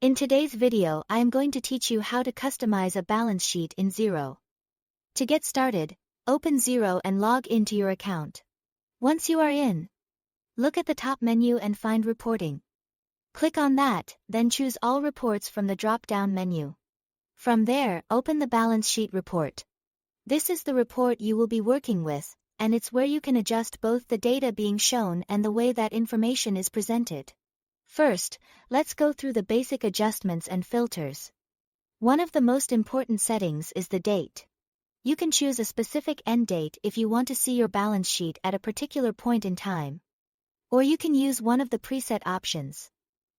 In today's video, I am going to teach you how to customize a balance sheet in Xero. To get started, open Xero and log into your account. Once you are in, look at the top menu and find Reporting. Click on that, then choose All Reports from the drop-down menu. From there, open the balance sheet report. This is the report you will be working with, and it's where you can adjust both the data being shown and the way that information is presented. First, let's go through the basic adjustments and filters. One of the most important settings is the date. You can choose a specific end date if you want to see your balance sheet at a particular point in time. Or you can use one of the preset options,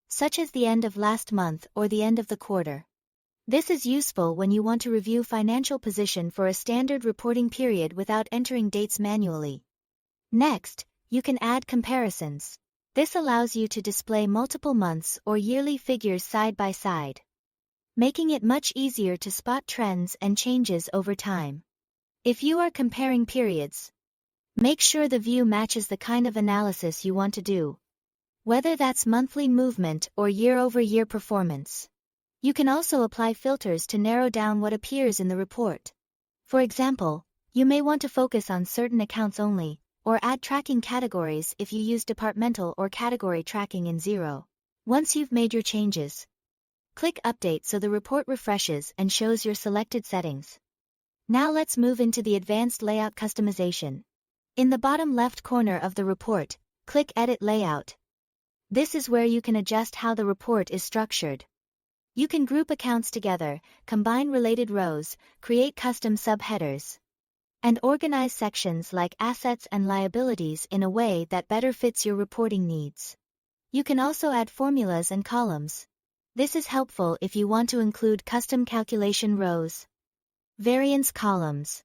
such as the end of last month or the end of the quarter. This is useful when you want to review financial position for a standard reporting period without entering dates manually. Next, you can add comparisons. This allows you to display multiple months or yearly figures side by side, making it much easier to spot trends and changes over time. If you are comparing periods, make sure the view matches the kind of analysis you want to do, whether that's monthly movement or year-over-year performance. You can also apply filters to narrow down what appears in the report. For example, you may want to focus on certain accounts only, or add tracking categories if you use departmental or category tracking in Xero. Once you've made your changes, click Update so the report refreshes and shows your selected settings. Now let's move into the advanced layout customization. In the bottom left corner of the report, click Edit Layout. This is where you can adjust how the report is structured. You can group accounts together, combine related rows, create custom subheaders, and organize sections like assets and liabilities in a way that better fits your reporting needs. You can also add formulas and columns. This is helpful if you want to include custom calculation rows, variance columns,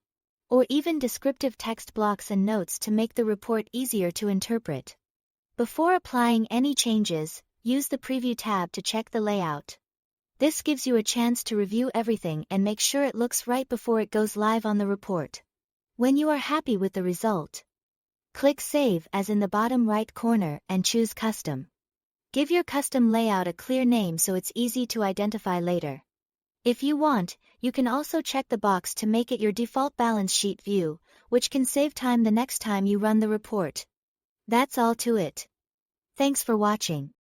or even descriptive text blocks and notes to make the report easier to interpret. Before applying any changes, use the Preview tab to check the layout. This gives you a chance to review everything and make sure it looks right before it goes live on the report. When you are happy with the result, click Save as in the bottom right corner and choose Custom. Give your custom layout a clear name so it's easy to identify later. If you want, you can also check the box to make it your default balance sheet view, which can save time the next time you run the report. That's all to it. Thanks for watching.